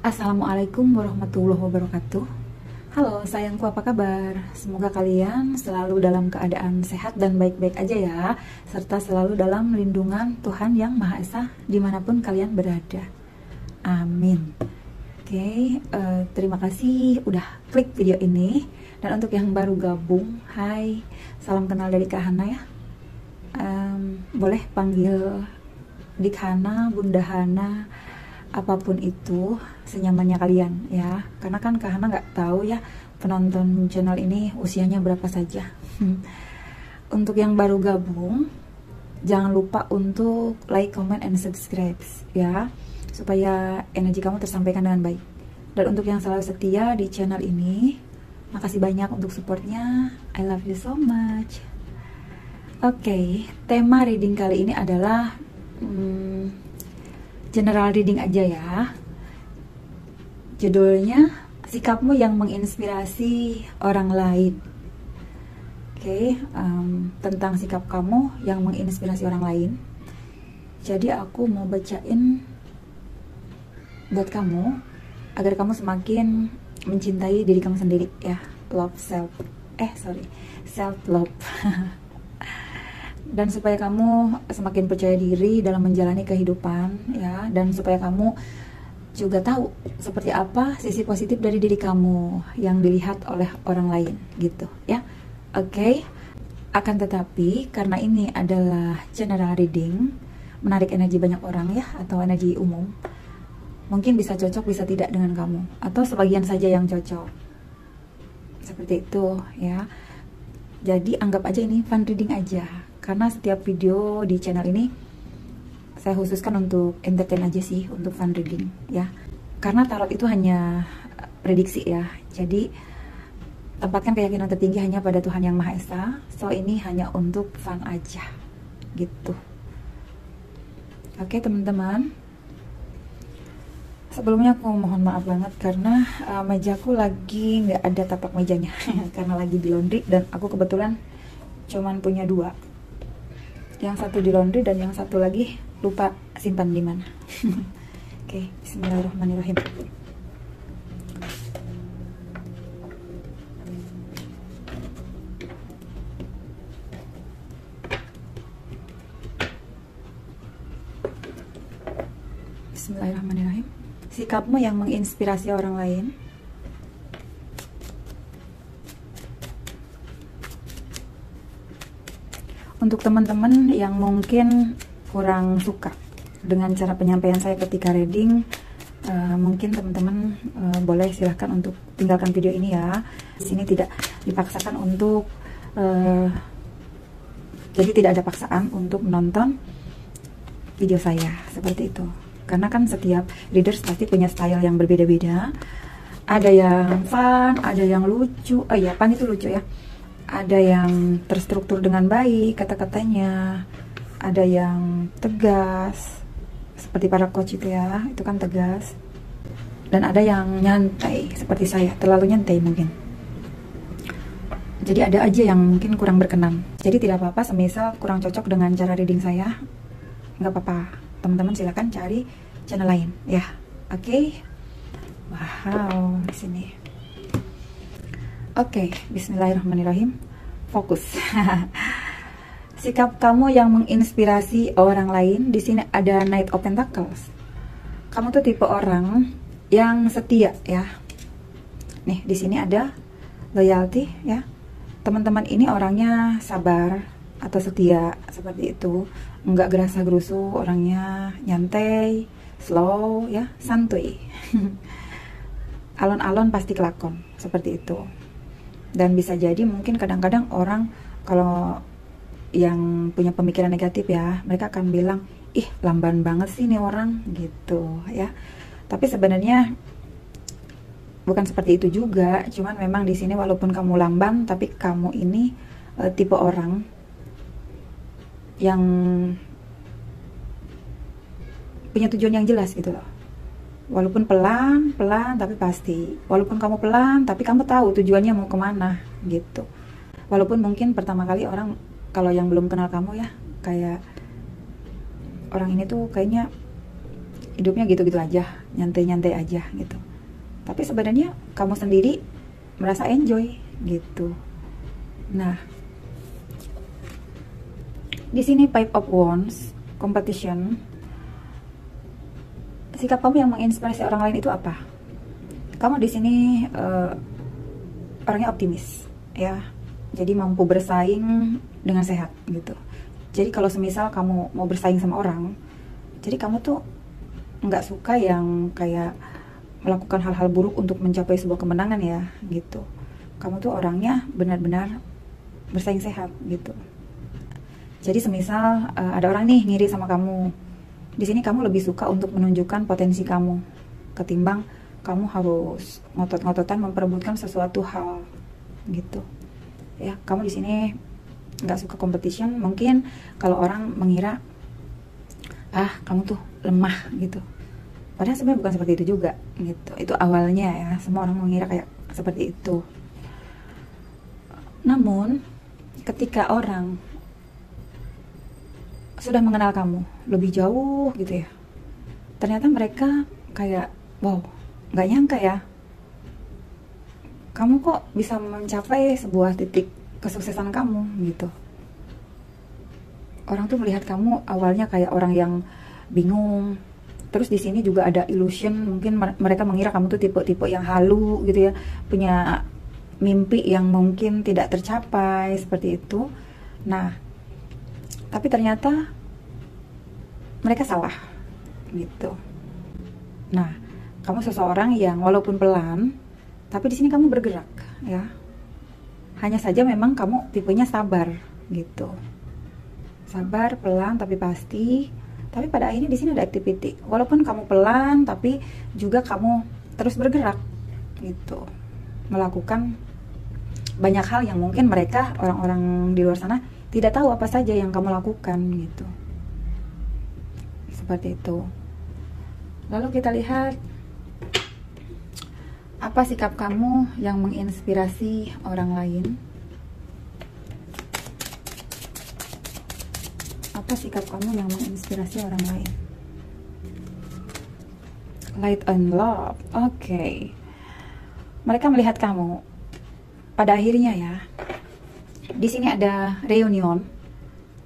Assalamualaikum warahmatullahi wabarakatuh. Halo sayangku, apa kabar? Semoga kalian selalu dalam keadaan sehat dan baik-baik aja ya, serta selalu dalam lindungan Tuhan Yang Maha Esa dimanapun kalian berada. Amin. Oke, terima kasih udah klik video ini. Dan untuk yang baru gabung, hai, salam kenal dari Kak Hana ya. Boleh panggil Dik Hana, Bunda Hana, apapun itu senyamannya kalian ya, karena kan Kak Hana nggak tahu ya penonton channel ini usianya berapa saja. Untuk yang baru gabung, jangan lupa untuk like, comment, and subscribe ya, supaya energi kamu tersampaikan dengan baik. Dan untuk yang selalu setia di channel ini, makasih banyak untuk supportnya. I love you so much. Oke, tema reading kali ini adalah general reading aja ya. Judulnya sikapmu yang menginspirasi orang lain. Oke, tentang sikap kamu yang menginspirasi orang lain. Jadi aku mau bacain buat kamu agar kamu semakin mencintai diri kamu sendiri ya. Self love. Dan supaya kamu semakin percaya diri dalam menjalani kehidupan ya, dan supaya kamu juga tahu seperti apa sisi positif dari diri kamu yang dilihat oleh orang lain gitu ya. Oke. Akan tetapi karena ini adalah general reading, menarik energi banyak orang ya, atau energi umum, mungkin bisa cocok bisa tidak dengan kamu, atau sebagian saja yang cocok seperti itu ya. Jadi anggap aja ini fun reading aja, karena setiap video di channel ini saya khususkan untuk entertain aja sih, untuk fun reading ya. Karena tarot itu hanya prediksi ya, jadi tempatkan keyakinan tertinggi hanya pada Tuhan Yang Maha Esa. So ini hanya untuk fun aja gitu. Oke teman-teman, sebelumnya aku mohon maaf banget karena mejaku lagi nggak ada tapak mejanya karena lagi di laundry, dan aku kebetulan cuman punya dua. Yang satu di laundry dan yang satu lagi lupa simpan di mana. Oke, bismillahirrahmanirrahim. Bismillahirrahmanirrahim. Sikapmu yang menginspirasi orang lain. Untuk teman-teman yang mungkin kurang suka dengan cara penyampaian saya ketika reading, mungkin teman-teman boleh silahkan untuk tinggalkan video ini ya. Di sini tidak dipaksakan untuk jadi tidak ada paksaan untuk menonton video saya seperti itu. Karena kan setiap readers pasti punya style yang berbeda-beda. Ada yang fun, ada yang lucu. Oh iya, fun itu lucu ya. Ada yang terstruktur dengan baik kata-katanya. Ada yang tegas, seperti para coach itu ya, itu kan tegas. Dan ada yang nyantai, seperti saya, terlalu nyantai mungkin. Jadi ada aja yang mungkin kurang berkenan. Jadi tidak apa-apa semisal kurang cocok dengan cara reading saya, nggak apa-apa. Teman-teman silakan cari channel lain ya. Oke. Wow, di sini. Oke, bismillahirrahmanirrahim. Fokus. Sikap kamu yang menginspirasi orang lain. Di sini ada Knight of Pentacles. Kamu tuh tipe orang yang setia ya. Nih, di sini ada loyalty ya. Teman-teman ini orangnya sabar atau setia seperti itu. Enggak gerasa-gerusu, orangnya nyantai, slow ya, santuy. Alon-alon pasti kelakon seperti itu. Dan bisa jadi mungkin kadang-kadang orang kalau yang punya pemikiran negatif ya, mereka akan bilang, ih lamban banget sih nih orang gitu ya. Tapi sebenarnya bukan seperti itu juga. Cuman memang di sini walaupun kamu lamban, tapi kamu ini tipe orang yang punya tujuan yang jelas gitu loh. Walaupun pelan-pelan tapi pasti. Walaupun kamu pelan tapi kamu tahu tujuannya mau kemana gitu. Walaupun mungkin pertama kali orang, kalau yang belum kenal kamu ya, kayak orang ini tuh kayaknya hidupnya gitu-gitu aja, nyantai-nyantai aja gitu. Tapi sebenarnya kamu sendiri merasa enjoy gitu. Nah, di sini Five of Wands, competition. Sikap kamu yang menginspirasi orang lain itu apa? Kamu di sini orangnya optimis, ya. Jadi mampu bersaing dengan sehat gitu. Jadi kalau semisal kamu mau bersaing sama orang, jadi kamu tuh nggak suka yang kayak melakukan hal-hal buruk untuk mencapai sebuah kemenangan ya gitu. Kamu tuh orangnya benar-benar bersaing sehat gitu. Jadi semisal ada orang nih ngiri sama kamu, di sini kamu lebih suka untuk menunjukkan potensi kamu ketimbang kamu harus ngotot-ngototan memperebutkan sesuatu hal gitu. Ya, kamu di sini nggak suka competition. Mungkin kalau orang mengira kamu tuh lemah gitu, padahal sebenarnya bukan seperti itu juga gitu. Itu awalnya ya, semua orang mengira kayak seperti itu. Namun ketika orang sudah mengenal kamu lebih jauh gitu ya, ternyata mereka kayak wow, nggak nyangka ya kamu kok bisa mencapai sebuah titik kesuksesan kamu gitu. Orang tuh melihat kamu awalnya kayak orang yang bingung. Terus di sini juga ada illusion, mungkin mereka mengira kamu tuh tipe-tipe yang halu gitu ya, punya mimpi yang mungkin tidak tercapai seperti itu. Nah, tapi ternyata mereka salah gitu. Nah, kamu seseorang yang walaupun pelan, tapi di sini kamu bergerak ya. Hanya saja memang kamu tipenya sabar gitu. Sabar, pelan tapi pasti. Tapi pada akhirnya di sini ada activity. Walaupun kamu pelan tapi juga kamu terus bergerak gitu. Melakukan banyak hal yang mungkin mereka, orang-orang di luar sana, tidak tahu apa saja yang kamu lakukan gitu. Seperti itu. Lalu kita lihat apa sikap kamu yang menginspirasi orang lain? Apa sikap kamu yang menginspirasi orang lain? Light and love. Oke. Mereka melihat kamu. Pada akhirnya ya. Di sini ada reunion,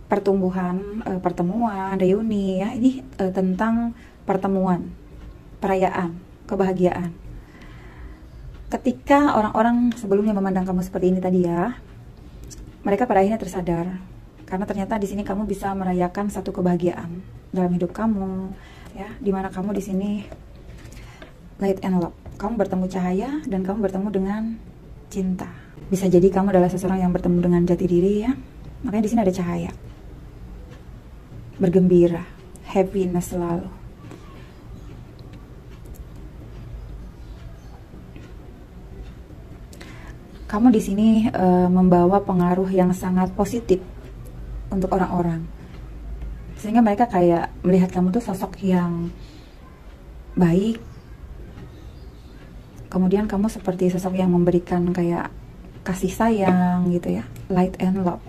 pertumbuhan, pertemuan, reuni ya. Ini tentang pertemuan, perayaan, kebahagiaan. Ketika orang-orang sebelumnya memandang kamu seperti ini tadi ya, mereka pada akhirnya tersadar karena ternyata di sini kamu bisa merayakan satu kebahagiaan dalam hidup kamu, ya, dimana kamu di sini light and love. Kamu bertemu cahaya dan kamu bertemu dengan cinta. Bisa jadi kamu adalah seseorang yang bertemu dengan jati diri ya. Makanya di sini ada cahaya, bergembira, happiness selalu. Kamu di sini membawa pengaruh yang sangat positif untuk orang-orang, sehingga mereka kayak melihat kamu tuh sosok yang baik. Kemudian kamu seperti sosok yang memberikan kayak kasih sayang gitu ya. Light and love.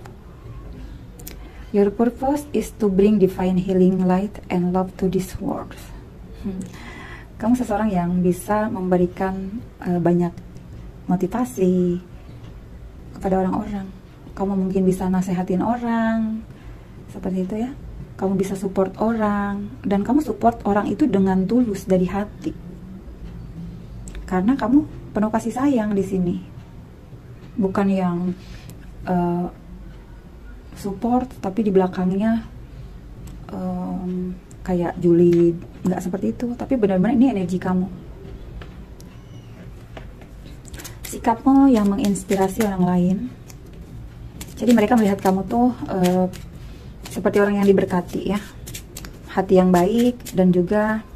Your purpose is to bring divine healing, light and love to this world. Kamu seseorang yang bisa memberikan banyak motivasi kepada orang-orang. Kamu mungkin bisa nasehatin orang, seperti itu ya. Kamu bisa support orang, dan kamu support orang itu dengan tulus dari hati. Karena kamu penuh kasih sayang di sini. Bukan yang support tapi di belakangnya kayak julid, nggak seperti itu. Tapi benar-benar ini energi kamu. Sikapmu yang menginspirasi orang lain. Jadi mereka melihat kamu tuh seperti orang yang diberkati ya, hati yang baik dan juga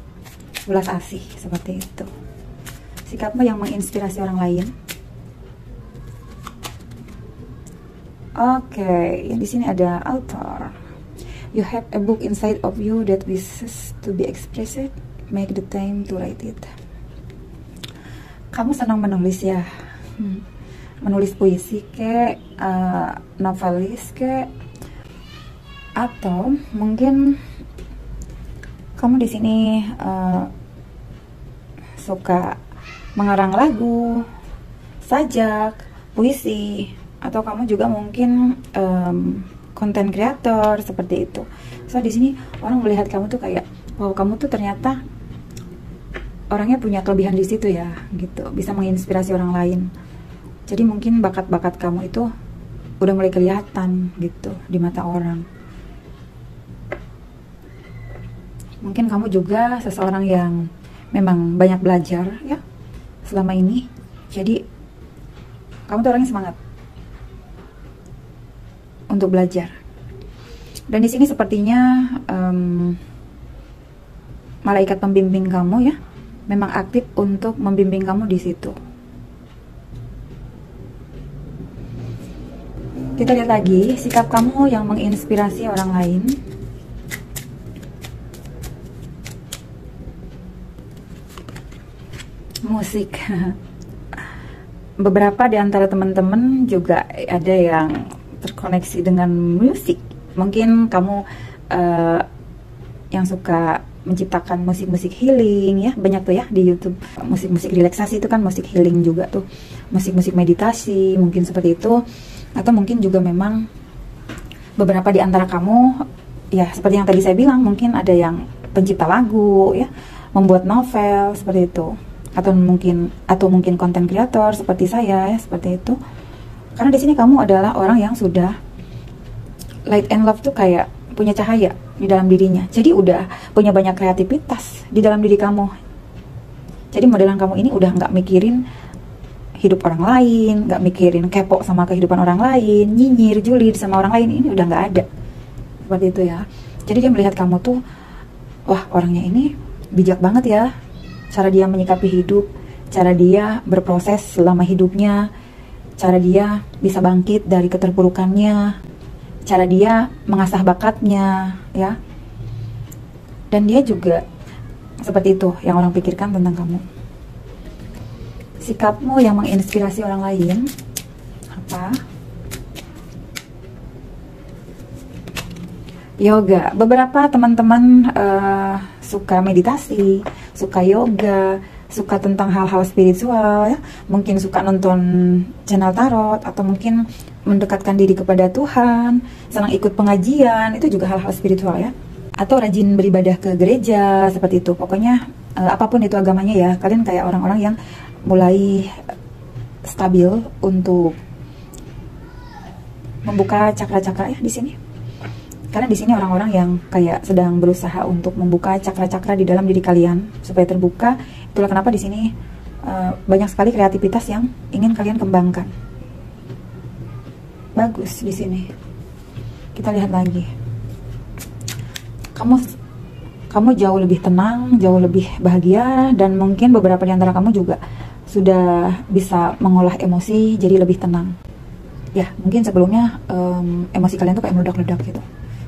belas asih, seperti itu. Sikapmu yang menginspirasi orang lain. Oke, di sini ada author. You have a book inside of you that wishes to be expressed. Make the time to write it. Kamu senang menulis ya, menulis puisi kek, novelis kek, atau mungkin Kamu di sini suka mengarang lagu, sajak, puisi, atau kamu juga mungkin konten kreator seperti itu. So di sini orang melihat kamu tuh kayak, wow, kamu tuh ternyata orangnya punya kelebihan di situ ya, gitu. Bisa menginspirasi orang lain. Jadi mungkin bakat-bakat kamu itu udah mulai kelihatan gitu di mata orang. Mungkin kamu juga seseorang yang memang banyak belajar ya selama ini. Jadi kamu tuh orangnya semangat untuk belajar. Dan di sini sepertinya malaikat pembimbing kamu ya memang aktif untuk membimbing kamu di situ. Kita lihat lagi sikap kamu yang menginspirasi orang lain. Musik. Beberapa di antara teman-teman juga ada yang terkoneksi dengan musik. Mungkin kamu yang suka menciptakan musik-musik healing ya, banyak tuh ya di YouTube. Musik-musik relaksasi itu kan musik healing juga tuh. Musik-musik meditasi mungkin seperti itu. Atau mungkin juga memang beberapa di antara kamu ya seperti yang tadi saya bilang, mungkin ada yang pencipta lagu ya, membuat novel seperti itu. Atau mungkin konten kreator seperti saya ya, seperti itu. Karena di sini kamu adalah orang yang sudah light and love tuh kayak punya cahaya di dalam dirinya. Jadi udah punya banyak kreativitas di dalam diri kamu. Jadi modelan kamu ini udah nggak mikirin hidup orang lain, nggak mikirin kepo sama kehidupan orang lain, nyinyir, julid sama orang lain, ini udah nggak ada. Seperti itu ya. Jadi dia melihat kamu tuh, wah orangnya ini bijak banget ya. Cara dia menyikapi hidup, cara dia berproses selama hidupnya, cara dia bisa bangkit dari keterpurukannya, cara dia mengasah bakatnya, ya. Dan dia juga seperti itu yang orang pikirkan tentang kamu. Sikapmu yang menginspirasi orang lain, apa? Yoga. Beberapa teman-teman suka meditasi, suka yoga, suka tentang hal-hal spiritual ya. Mungkin suka nonton channel tarot, atau mungkin mendekatkan diri kepada Tuhan, senang ikut pengajian, itu juga hal-hal spiritual ya. Atau rajin beribadah ke gereja, seperti itu. Pokoknya apapun itu agamanya ya, kalian kayak orang-orang yang mulai stabil untuk membuka cakra-cakra ya di sini. Karena di sini orang-orang yang kayak sedang berusaha untuk membuka cakra-cakra di dalam diri kalian supaya terbuka. Itulah kenapa di sini banyak sekali kreativitas yang ingin kalian kembangkan. Bagus di sini. Kita lihat lagi. Kamu jauh lebih tenang, jauh lebih bahagia, dan mungkin beberapa di antara kamu juga sudah bisa mengolah emosi jadi lebih tenang. Ya, mungkin sebelumnya emosi kalian tuh kayak meledak-ledak gitu.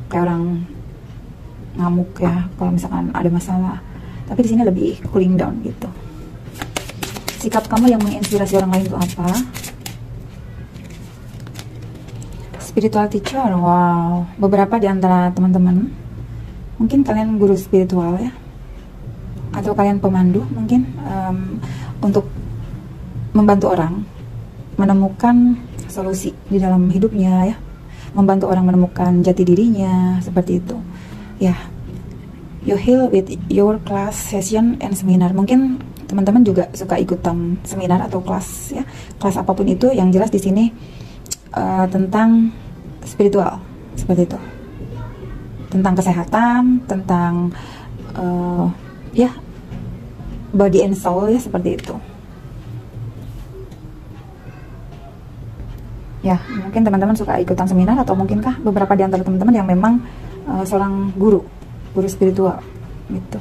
Kayak orang ngamuk ya kalau misalkan ada masalah. Tapi di sini lebih cooling down gitu. Sikap kamu yang menginspirasi orang lain itu apa? Spiritual teacher, wow. Beberapa di antara teman-teman, mungkin kalian guru spiritual ya, atau kalian pemandu mungkin, untuk membantu orang menemukan solusi di dalam hidupnya ya, membantu orang menemukan jati dirinya, seperti itu ya. You heal with your class session and seminar. Mungkin teman-teman juga suka ikutan seminar atau kelas ya, kelas apapun itu. Yang jelas di sini tentang spiritual, seperti itu, tentang kesehatan, tentang ya body and soul ya, seperti itu. Ya, mungkin teman-teman suka ikutan seminar, atau mungkinkah beberapa di antara teman-teman yang memang seorang guru spiritual gitu.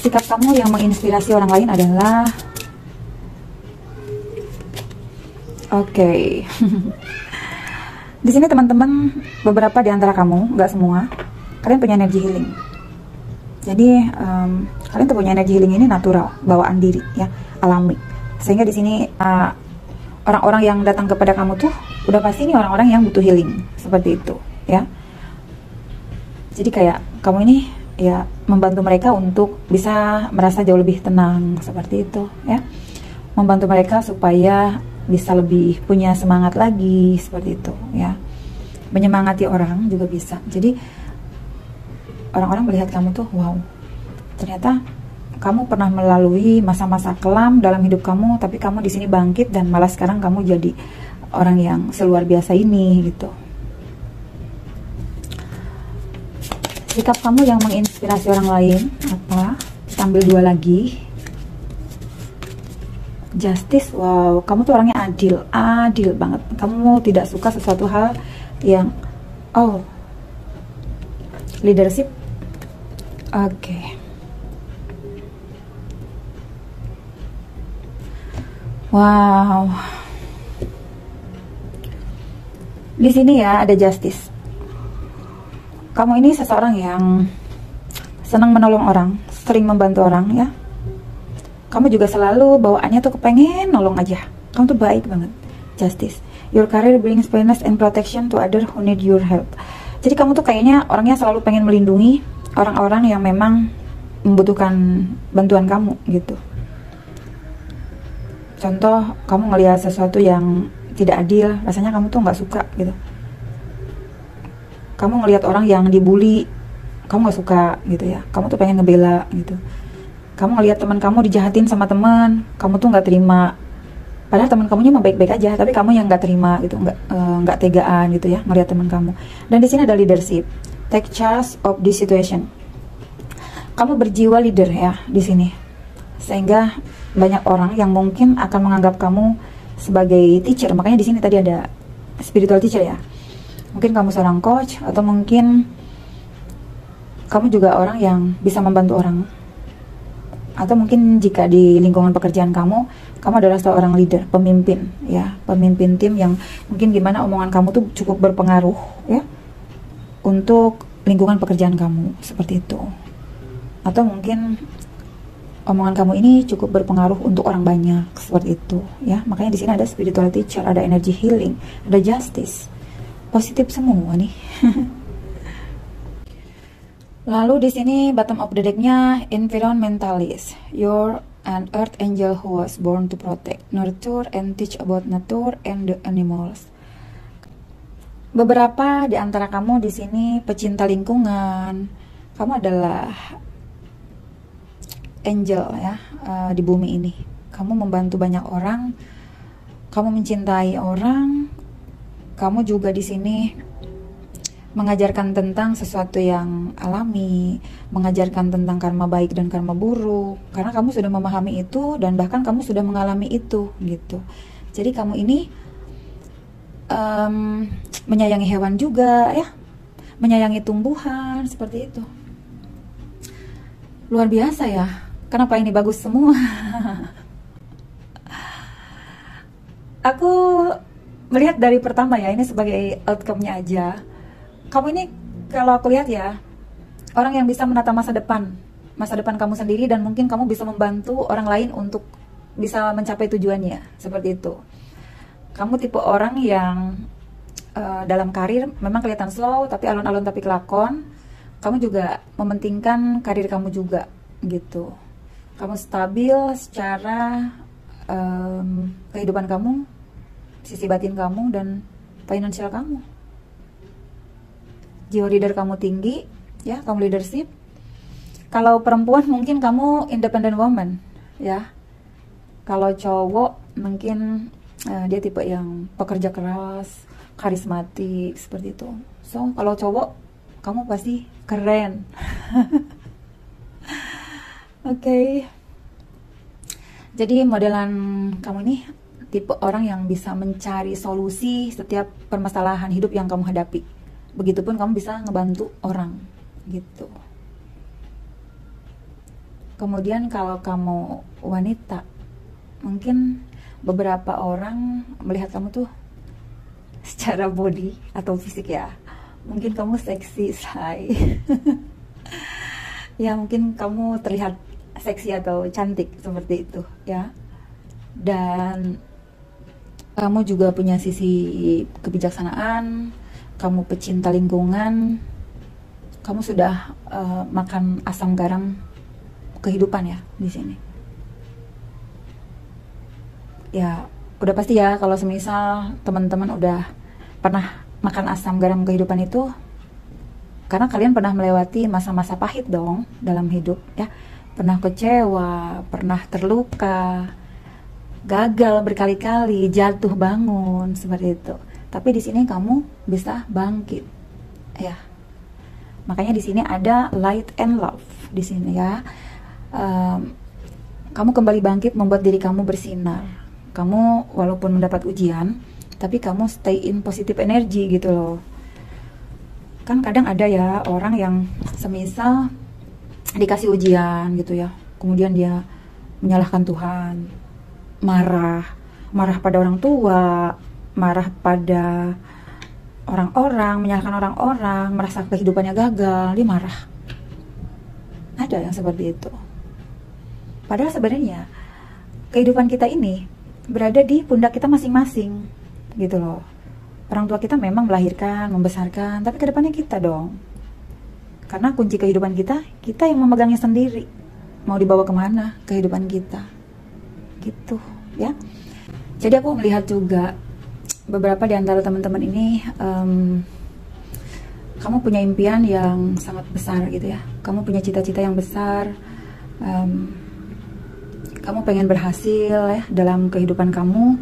Sikap kamu yang menginspirasi orang lain adalah oke. Di sini teman-teman, beberapa di antara kamu, nggak semua, kalian punya energi healing. Jadi kalian tuh punya energi healing ini natural, bawaan diri ya, alami. Sehingga di sini orang-orang yang datang kepada kamu tuh udah pasti ini orang-orang yang butuh healing, seperti itu ya. Jadi kayak kamu ini ya membantu mereka untuk bisa merasa jauh lebih tenang seperti itu ya, membantu mereka supaya bisa lebih punya semangat lagi seperti itu ya, menyemangati orang juga bisa. Jadi orang-orang melihat kamu tuh, wow, ternyata kamu pernah melalui masa-masa kelam dalam hidup kamu, tapi kamu di sini bangkit dan malah sekarang kamu jadi orang yang seluar biasa ini gitu. Sikap kamu yang menginspirasi orang lain apa? Kita ambil 2 lagi. Justice, wow, kamu tuh orangnya adil banget. Kamu tidak suka sesuatu hal yang leadership. Oke. Wow. Di sini ya ada justice. Kamu ini seseorang yang senang menolong orang, sering membantu orang ya. Kamu juga selalu bawaannya tuh kepengen nolong aja. Kamu tuh baik banget. Justice. Your career brings fairness and protection to others who need your help. Jadi kamu tuh kayaknya orangnya selalu pengen melindungi orang-orang yang memang membutuhkan bantuan kamu gitu. Contoh, kamu ngelihat sesuatu yang tidak adil, rasanya kamu tuh nggak suka gitu. Kamu ngelihat orang yang dibully, kamu nggak suka gitu ya. Kamu tuh pengen ngebela gitu. Kamu ngelihat teman kamu dijahatin sama teman, kamu tuh nggak terima. Padahal teman kamunya mah baik-baik aja, tapi kamu yang nggak terima gitu, nggak tegaan gitu ya ngelihat teman kamu. Dan di sini ada leadership, take charge of this situation. Kamu berjiwa leader ya di sini, sehingga banyak orang yang mungkin akan menganggap kamu sebagai teacher. Makanya di sini tadi ada spiritual teacher ya. Mungkin kamu seorang coach, atau mungkin kamu juga orang yang bisa membantu orang. Atau mungkin jika di lingkungan pekerjaan kamu adalah seorang leader, pemimpin ya, pemimpin tim yang mungkin gimana omongan kamu tuh cukup berpengaruh ya untuk lingkungan pekerjaan kamu seperti itu. Atau mungkin omongan kamu ini cukup berpengaruh untuk orang banyak seperti itu ya. Makanya di sini ada spiritual teacher, ada energy healing, ada justice. Positif semua nih. Lalu di sini bottom of the deck-nya environmentalist. You're an earth angel who was born to protect, nurture, and teach about nature and the animals. Beberapa di antara kamu di sini pecinta lingkungan. Kamu adalah angel ya di bumi ini. Kamu membantu banyak orang. Kamu mencintai orang. Kamu juga di sini mengajarkan tentang sesuatu yang alami, mengajarkan tentang karma baik dan karma buruk, karena kamu sudah memahami itu dan bahkan kamu sudah mengalami itu gitu. Jadi kamu ini menyayangi hewan juga ya, menyayangi tumbuhan seperti itu. Luar biasa ya. Kenapa ini bagus semua? Aku melihat dari pertama ya, ini sebagai outcome-nya aja. Kamu ini kalau aku lihat ya, orang yang bisa menata masa depan kamu sendiri, dan mungkin kamu bisa membantu orang lain untuk bisa mencapai tujuannya, seperti itu. Kamu tipe orang yang dalam karir memang kelihatan slow, tapi alon-alon tapi kelakon. Kamu juga mementingkan karir kamu juga, gitu. Kamu stabil secara kehidupan kamu, sisi batin kamu, dan financial kamu. Jiwa leader kamu tinggi, ya, kamu leadership. Kalau perempuan mungkin kamu independent woman, ya. Kalau cowok mungkin dia tipe yang pekerja keras, karismatik, seperti itu. So, kalau cowok, kamu pasti keren. Oke. Jadi modelan kamu ini tipe orang yang bisa mencari solusi setiap permasalahan hidup yang kamu hadapi. Begitupun kamu bisa ngebantu orang, gitu. Kemudian kalau kamu wanita, mungkin beberapa orang melihat kamu tuh secara body atau fisik ya, mungkin kamu seksi, say. Ya, mungkin kamu terlihat seksi atau cantik seperti itu ya. Dan kamu juga punya sisi kebijaksanaan, kamu pecinta lingkungan, kamu sudah makan asam garam kehidupan ya di sini. Ya, udah pasti ya kalau semisal teman-teman udah pernah makan asam garam kehidupan itu, karena kalian pernah melewati masa-masa pahit dong dalam hidup ya. Pernah kecewa, pernah terluka, gagal berkali-kali, jatuh bangun seperti itu. Tapi di sini kamu bisa bangkit ya. Makanya di sini ada light and love di sini ya. Kamu kembali bangkit membuat diri kamu bersinar. Kamu walaupun mendapat ujian, tapi kamu stay in positive energy gitu loh. Kan kadang ada ya orang yang semisal dikasih ujian gitu ya, kemudian dia menyalahkan Tuhan, marah pada orang tua, marah pada orang-orang, menyalahkan orang-orang, merasa kehidupannya gagal, dia marah. Ada yang seperti itu. Padahal sebenarnya kehidupan kita ini berada di pundak kita masing-masing gitu loh. Orang tua kita memang melahirkan, membesarkan, tapi kedepannya kita dong. Karena kunci kehidupan kita yang memegangnya sendiri. Mau dibawa kemana kehidupan kita gitu ya. Jadi aku melihat juga beberapa di antara teman-teman ini, kamu punya impian yang sangat besar gitu ya. Kamu punya cita-cita yang besar, kamu pengen berhasil ya dalam kehidupan kamu.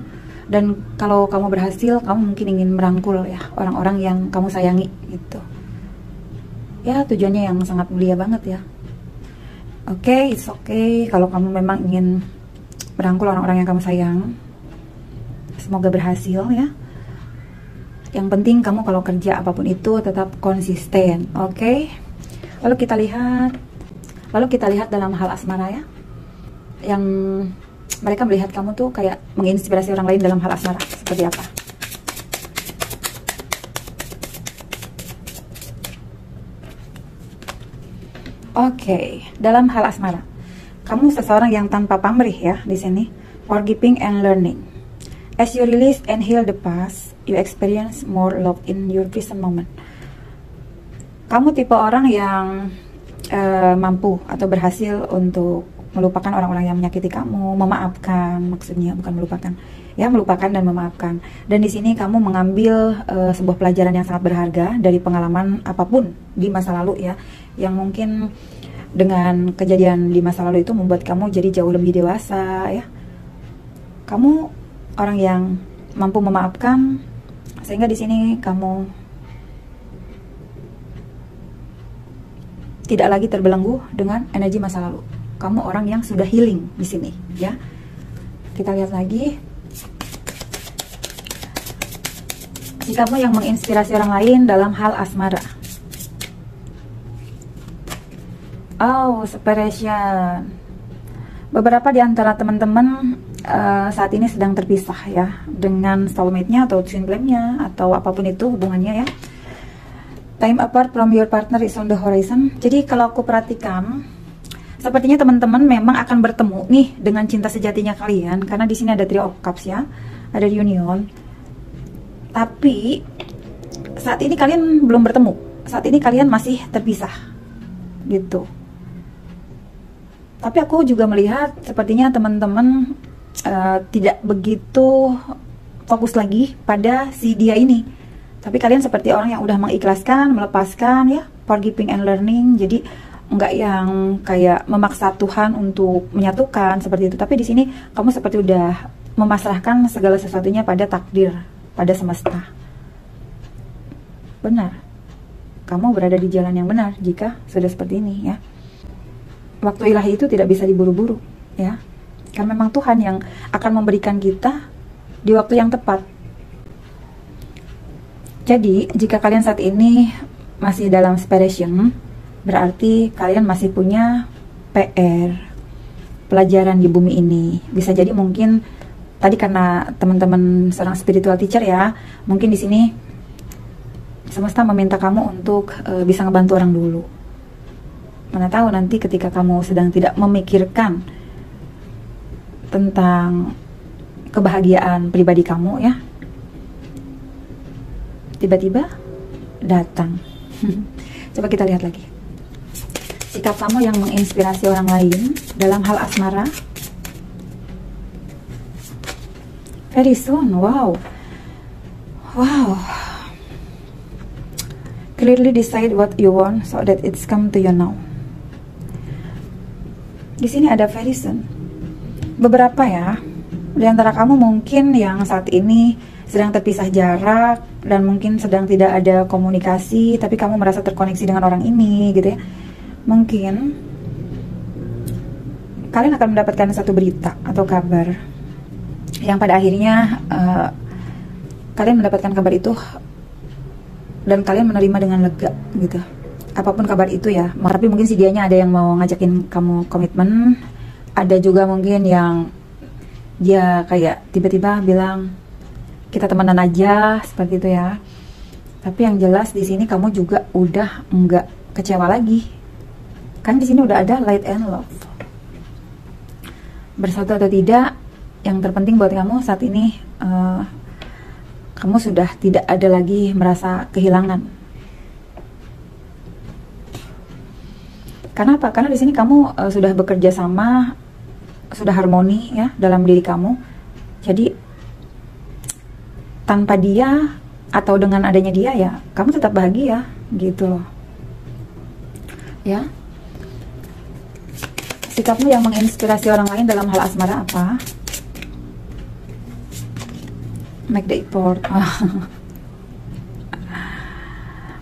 Dan kalau kamu berhasil, kamu mungkin ingin merangkul ya orang-orang yang kamu sayangi gitu. Ya tujuannya yang sangat mulia banget ya. Oke, it's okay kalau kamu memang ingin merangkul orang-orang yang kamu sayang. Semoga berhasil ya. Yang penting kamu kalau kerja apapun itu tetap konsisten, oke? Lalu kita lihat dalam hal asmara ya. Yang mereka melihat kamu tuh kayak menginspirasi orang lain dalam hal asmara seperti apa? Oke, dalam hal asmara, kamu seseorang yang tanpa pamrih ya di sini, forgiving and learning. As you release and heal the past, you experience more love in your present moment. Kamu tipe orang yang mampu atau berhasil untuk melupakan orang-orang yang menyakiti kamu, memaafkan, maksudnya bukan melupakan, ya melupakan dan memaafkan. Dan di sini kamu mengambil sebuah pelajaran yang sangat berharga dari pengalaman apapun di masa lalu ya, yang mungkin dengan kejadian di masa lalu itu membuat kamu jadi jauh lebih dewasa ya. Kamu orang yang mampu memaafkan, sehingga di sini kamu tidak lagi terbelenggu dengan energi masa lalu. Kamu orang yang sudah healing di sini, ya. Kita lihat lagi. Kamu yang menginspirasi orang lain dalam hal asmara. Oh, separation. Beberapa di antara teman-teman saat ini sedang terpisah ya dengan soulmate-nya atau twin flame-nya atau apapun itu hubungannya ya. Time apart from your partner is on the horizon. Jadi kalau aku perhatikan, sepertinya teman-teman memang akan bertemu nih dengan cinta sejatinya kalian, karena di sini ada Three of Cups ya, ada reunion. Tapi saat ini kalian belum bertemu, saat ini kalian masih terpisah, gitu. Tapi aku juga melihat sepertinya teman-teman tidak begitu fokus lagi pada si dia ini. Tapi kalian seperti orang yang udah mengikhlaskan, melepaskan ya, forgiving and learning. Jadi nggak yang kayak memaksa Tuhan untuk menyatukan seperti itu. Tapi di sini kamu seperti udah memasrahkan segala sesuatunya pada takdir, pada semesta. Benar, kamu berada di jalan yang benar jika sudah seperti ini ya. Waktu ilahi itu tidak bisa diburu-buru ya, karena memang Tuhan yang akan memberikan kita di waktu yang tepat. Jadi jika kalian saat ini masih dalam separation, berarti kalian masih punya PR, pelajaran di bumi ini. Bisa jadi mungkin tadi karena teman-teman seorang spiritual teacher ya, mungkin di sini semesta meminta kamu untuk bisa ngebantu orang dulu. Mana tahu nanti ketika kamu sedang tidak memikirkan tentang kebahagiaan pribadi kamu ya, tiba-tiba datang Coba kita lihat lagi. Sikap kamu yang menginspirasi orang lain dalam hal asmara. Very soon. Wow. Wow. Clearly decide what you want so that it's come to you now. Di sini ada very soon. Beberapa ya di antara kamu mungkin yang saat ini sedang terpisah jarak dan mungkin sedang tidak ada komunikasi, tapi kamu merasa terkoneksi dengan orang ini gitu ya. Mungkin kalian akan mendapatkan satu berita atau kabar yang pada akhirnya kalian mendapatkan kabar itu dan kalian menerima dengan lega gitu. Apapun kabar itu ya. Tapi mungkin si dianya ada yang mau ngajakin kamu komitmen, ada juga mungkin yang dia kayak tiba-tiba bilang kita temenan aja seperti itu ya. Tapi yang jelas di sini kamu juga udah enggak kecewa lagi. Kan di sini udah ada light and love. Bersatu atau tidak, yang terpenting buat kamu saat ini kamu sudah tidak ada lagi merasa kehilangan. Karena apa? Karena di sini kamu sudah bekerja sama, sudah harmoni ya dalam diri kamu. Jadi tanpa dia atau dengan adanya dia ya kamu tetap bahagia gitu loh. Ya. Sikapmu yang menginspirasi orang lain dalam hal asmara apa? Make the effort.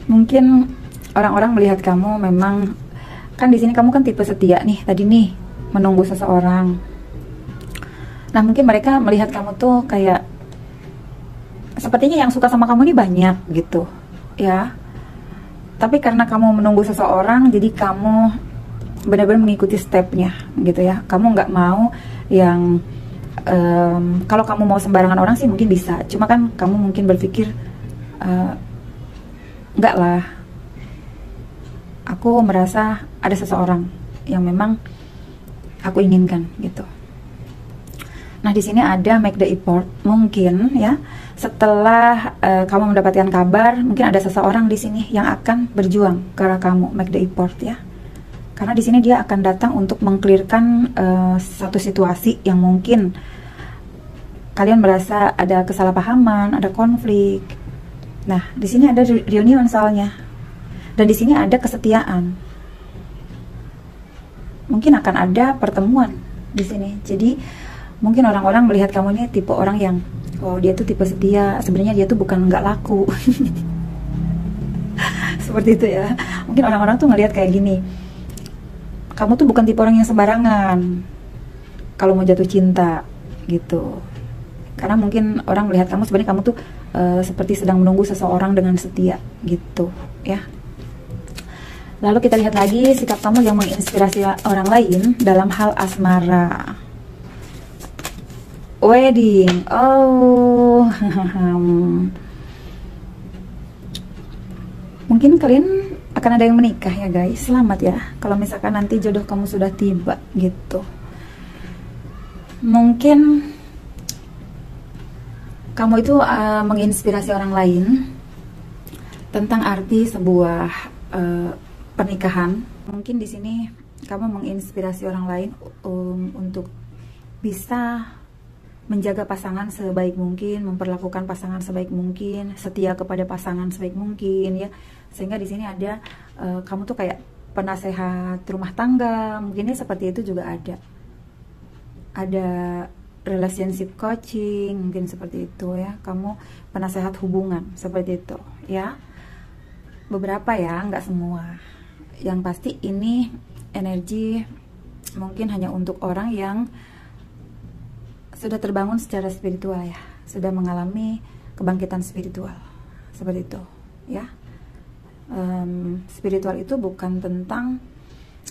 Mungkin orang-orang melihat kamu memang kan di sini kamu kan tipe setia nih tadi nih, menunggu seseorang. Nah mungkin mereka melihat kamu tuh kayak sepertinya yang suka sama kamu ini banyak gitu ya. Tapi karena kamu menunggu seseorang, jadi kamu benar-benar mengikuti stepnya gitu ya. Kamu nggak mau yang kalau kamu mau sembarangan orang sih mungkin bisa, cuma kan kamu mungkin berpikir enggak lah, aku merasa ada seseorang yang memang aku inginkan gitu. Nah di sini ada make the effort. Mungkin ya setelah kamu mendapatkan kabar, mungkin ada seseorang di sini yang akan berjuang ke arah kamu, make the effort ya. Karena di sini dia akan datang untuk mengklirkan satu situasi yang mungkin kalian merasa ada kesalahpahaman, ada konflik. Nah, di sini ada reunion soalnya. Dan di sini ada kesetiaan. Mungkin akan ada pertemuan di sini. Jadi, mungkin orang-orang melihat kamu ini tipe orang yang oh, dia tuh tipe setia, sebenarnya dia tuh bukan nggak laku. Seperti itu ya. Mungkin orang-orang tuh ngelihat kayak gini. Kamu tuh bukan tipe orang yang sembarangan kalau mau jatuh cinta gitu. Karena mungkin orang melihat kamu sebenarnya kamu tuh seperti sedang menunggu seseorang dengan setia gitu ya. Lalu kita lihat lagi sikap kamu yang menginspirasi orang lain dalam hal asmara. Wedding. Oh. Mungkin kalian akan ada yang menikah ya guys. Selamat ya kalau misalkan nanti jodoh kamu sudah tiba gitu. Mungkin kamu itu menginspirasi orang lain tentang arti sebuah pernikahan. Mungkin di sini kamu menginspirasi orang lain untuk bisa menjaga pasangan sebaik mungkin, memperlakukan pasangan sebaik mungkin, setia kepada pasangan sebaik mungkin ya. Sehingga di sini ada kamu tuh kayak penasehat rumah tangga, mungkinnya seperti itu juga ada. Ada relationship coaching, mungkin seperti itu ya. Kamu penasehat hubungan seperti itu ya. Beberapa ya, nggak semua. Yang pasti ini energi mungkin hanya untuk orang yang sudah terbangun secara spiritual ya, sudah mengalami kebangkitan spiritual seperti itu ya. Spiritual itu bukan tentang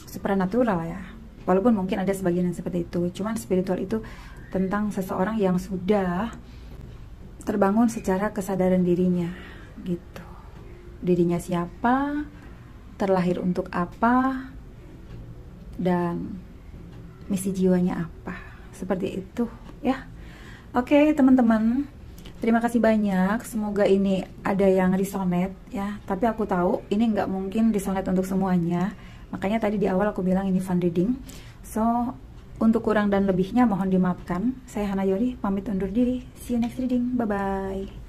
supernatural ya, walaupun mungkin ada sebagian yang seperti itu. Cuman spiritual itu tentang seseorang yang sudah terbangun secara kesadaran dirinya gitu. Dirinya siapa, terlahir untuk apa, dan misi jiwanya apa, seperti itu ya. Oke teman-teman, Terima kasih banyak, semoga ini ada yang resonate ya. Tapi aku tahu ini nggak mungkin resonate untuk semuanya. Makanya tadi di awal aku bilang ini fun reading. So, untuk kurang dan lebihnya mohon dimaafkan. Saya Hana Yori, pamit undur diri. See you next reading. Bye-bye.